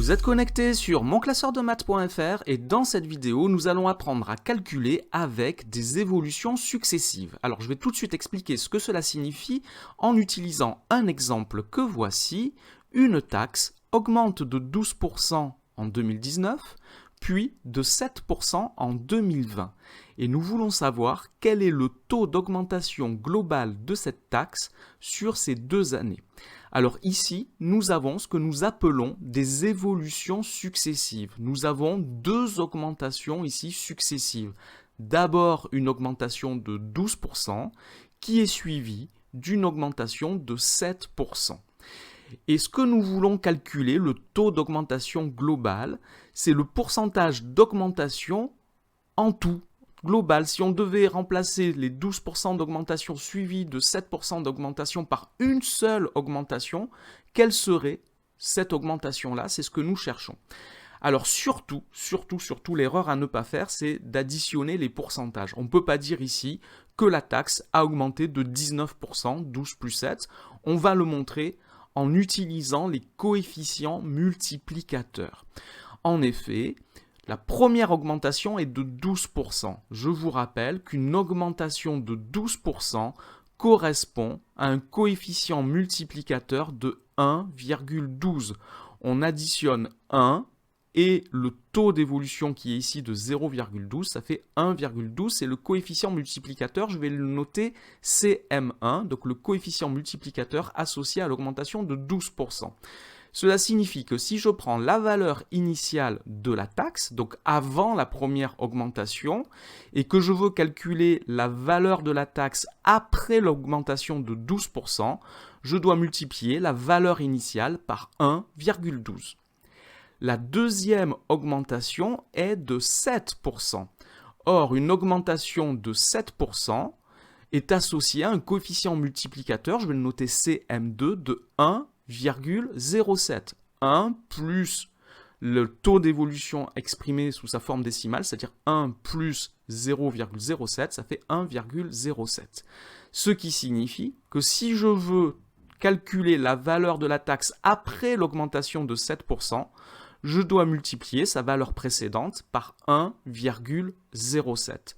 Vous êtes connecté sur monclasseurdemaths.fr et dans cette vidéo, nous allons apprendre à calculer avec des évolutions successives. Alors, je vais tout de suite expliquer ce que cela signifie en utilisant un exemple que voici. Une taxe augmente de 12% en 2019, puis de 7% en 2020. Et nous voulons savoir quel est le taux d'augmentation globale de cette taxe sur ces 2 années. Alors ici, nous avons ce que nous appelons des évolutions successives. Nous avons 2 augmentations ici successives. D'abord une augmentation de 12% qui est suivie d'une augmentation de 7%. Et ce que nous voulons calculer, le taux d'augmentation global, c'est le pourcentage d'augmentation en tout. Global, si on devait remplacer les 12% d'augmentation suivis de 7% d'augmentation par une seule augmentation, quelle serait cette augmentation-là? C'est ce que nous cherchons. Alors surtout, l'erreur à ne pas faire, c'est d'additionner les pourcentages. On ne peut pas dire ici que la taxe a augmenté de 19%, 12 plus 7. On va le montrer en utilisant les coefficients multiplicateurs. En effet, la première augmentation est de 12%. Je vous rappelle qu'une augmentation de 12% correspond à un coefficient multiplicateur de 1,12. On additionne 1 et le taux d'évolution qui est ici de 0,12, ça fait 1,12. C'est le coefficient multiplicateur, je vais le noter CM1, donc le coefficient multiplicateur associé à l'augmentation de 12%. Cela signifie que si je prends la valeur initiale de la taxe, donc avant la première augmentation, et que je veux calculer la valeur de la taxe après l'augmentation de 12%, je dois multiplier la valeur initiale par 1,12. La deuxième augmentation est de 7%. Or, une augmentation de 7% est associée à un coefficient multiplicateur, je vais le noter CM2, de 1,07. 1 plus le taux d'évolution exprimé sous sa forme décimale, c'est-à-dire 1 plus 0,07, ça fait 1,07. Ce qui signifie que si je veux calculer la valeur de la taxe après l'augmentation de 7%, je dois multiplier sa valeur précédente par 1,07.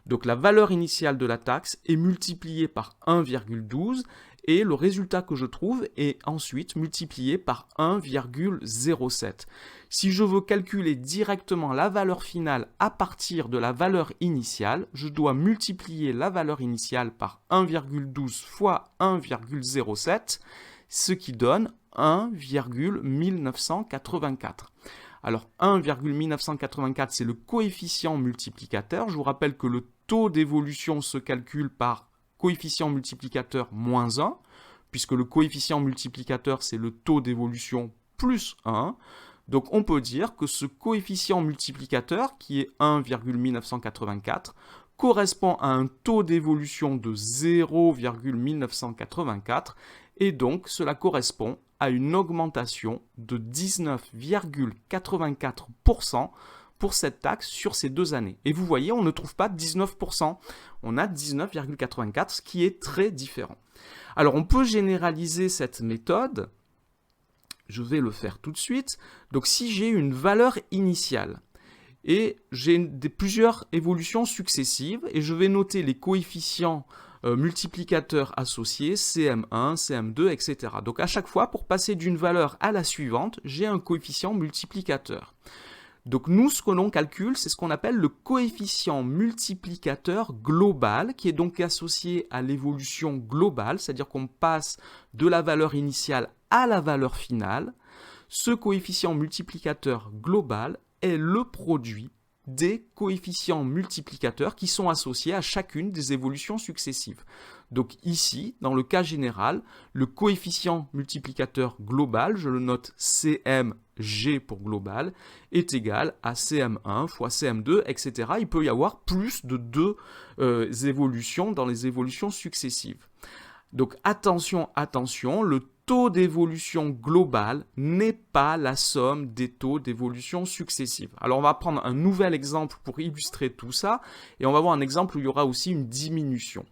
Donc la valeur initiale de la taxe est multipliée par 1,12 et le résultat que je trouve est ensuite multiplié par 1,07. Si je veux calculer directement la valeur finale à partir de la valeur initiale, je dois multiplier la valeur initiale par 1,12 fois 1,07, ce qui donne 1,1984. Alors 1,1984, c'est le coefficient multiplicateur. Je vous rappelle que le taux d'évolution se calcule par coefficient multiplicateur moins 1, puisque le coefficient multiplicateur, c'est le taux d'évolution plus 1. Donc on peut dire que ce coefficient multiplicateur, qui est 1,1984, correspond à un taux d'évolution de 0,1984, et donc cela correspond à une augmentation de 19,84% pour cette taxe sur ces 2 années. Et vous voyez, on ne trouve pas 19%, on a 19,84%, ce qui est très différent. Alors on peut généraliser cette méthode, je vais le faire tout de suite. Donc si j'ai une valeur initiale, et j'ai plusieurs évolutions successives, et je vais noter les coefficients multiplicateurs associés, CM1, CM2, etc. Donc à chaque fois, pour passer d'une valeur à la suivante, j'ai un coefficient multiplicateur. Donc nous, ce que l'on calcule, c'est ce qu'on appelle le coefficient multiplicateur global, qui est donc associé à l'évolution globale, c'est-à-dire qu'on passe de la valeur initiale à la valeur finale. Ce coefficient multiplicateur global est le produit des coefficients multiplicateurs qui sont associés à chacune des évolutions successives. Donc ici, dans le cas général, le coefficient multiplicateur global, je le note CMG pour global, est égal à CM1 fois CM2, etc. Il peut y avoir plus de 2 évolutions dans les évolutions successives. Donc attention, le taux d'évolution globale n'est pas la somme des taux d'évolution successives. Alors on va prendre un nouvel exemple pour illustrer tout ça, et on va voir un exemple où il y aura aussi une diminution.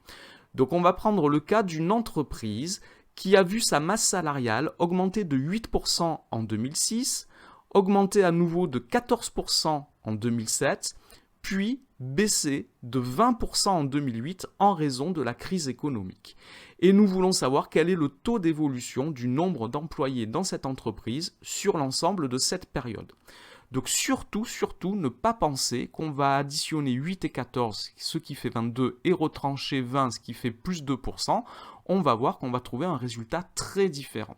Donc on va prendre le cas d'une entreprise qui a vu sa masse salariale augmenter de 8% en 2006, augmenté à nouveau de 14% en 2007, puis baissé de 20% en 2008 en raison de la crise économique. Et nous voulons savoir quel est le taux d'évolution du nombre d'employés dans cette entreprise sur l'ensemble de cette période. Donc surtout, ne pas penser qu'on va additionner 8 et 14, ce qui fait 22, et retrancher 20, ce qui fait plus 2%. On va voir qu'on va trouver un résultat très différent.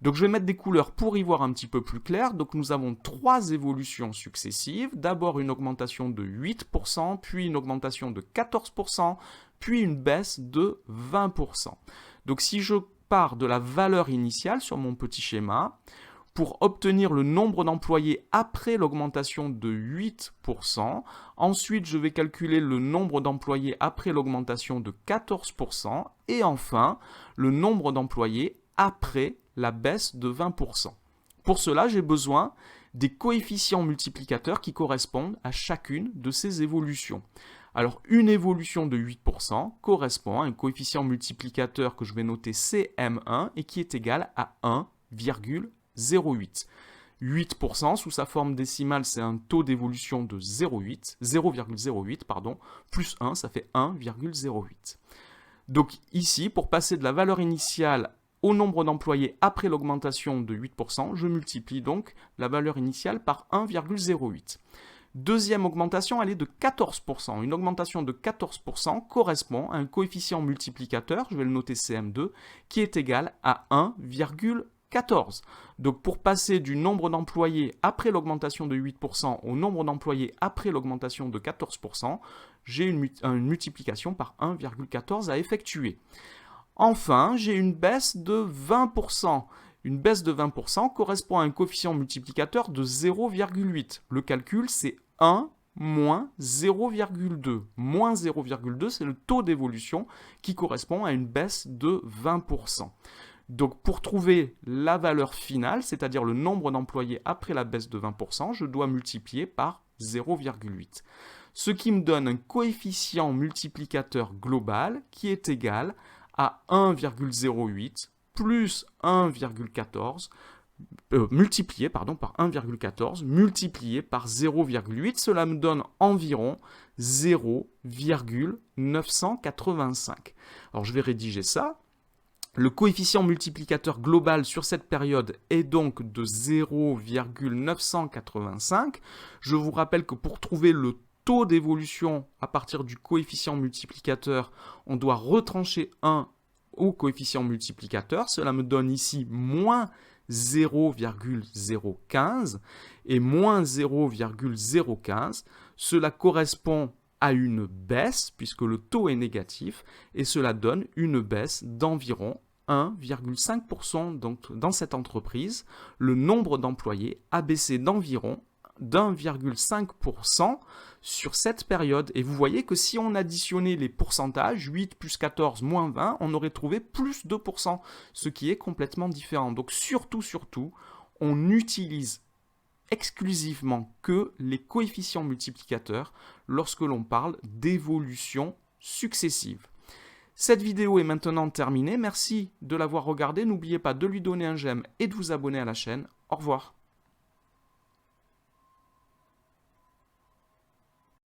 Donc je vais mettre des couleurs pour y voir un petit peu plus clair. Donc nous avons 3 évolutions successives. D'abord une augmentation de 8%, puis une augmentation de 14%, puis une baisse de 20%. Donc si je pars de la valeur initiale sur mon petit schéma, pour obtenir le nombre d'employés après l'augmentation de 8%. Ensuite, je vais calculer le nombre d'employés après l'augmentation de 14%. Et enfin, le nombre d'employés après la baisse de 20%. Pour cela, j'ai besoin des coefficients multiplicateurs qui correspondent à chacune de ces évolutions. Alors, une évolution de 8% correspond à un coefficient multiplicateur que je vais noter CM1 et qui est égal à 1,08. 8% sous sa forme décimale, c'est un taux d'évolution de 0,08, plus 1, ça fait 1,08. Donc ici, pour passer de la valeur initiale au nombre d'employés après l'augmentation de 8%, je multiplie donc la valeur initiale par 1,08. Deuxième augmentation, elle est de 14%. Une augmentation de 14% correspond à un coefficient multiplicateur, je vais le noter CM2, qui est égal à 1,14. Donc pour passer du nombre d'employés après l'augmentation de 8% au nombre d'employés après l'augmentation de 14%, j'ai une multiplication par 1,14 à effectuer. Enfin, j'ai une baisse de 20%. Une baisse de 20% correspond à un coefficient multiplicateur de 0,8. Le calcul, c'est 1 moins 0,2. Moins 0,2, c'est le taux d'évolution qui correspond à une baisse de 20%. Donc pour trouver la valeur finale, c'est-à-dire le nombre d'employés après la baisse de 20%, je dois multiplier par 0,8. Ce qui me donne un coefficient multiplicateur global qui est égal à 1,08 plus 1,14 multiplié par 1,14 multiplié par 0,8. Cela me donne environ 0,985. Alors je vais rédiger ça. Le coefficient multiplicateur global sur cette période est donc de 0,985. Je vous rappelle que pour trouver le taux d'évolution à partir du coefficient multiplicateur, on doit retrancher 1 au coefficient multiplicateur. Cela me donne ici moins 0,015 et moins 0,015. Cela correspond à une baisse puisque le taux est négatif et cela donne une baisse d'environ 1,5%. Donc dans cette entreprise, le nombre d'employés a baissé d'environ d'1,5% sur cette période. Et vous voyez que si on additionnait les pourcentages, 8 plus 14 moins 20, on aurait trouvé plus 2%, ce qui est complètement différent. Donc surtout, on n'utilise exclusivement que les coefficients multiplicateurs lorsque l'on parle d'évolution successive. Cette vidéo est maintenant terminée. Merci de l'avoir regardée. N'oubliez pas de lui donner un j'aime et de vous abonner à la chaîne. Au revoir.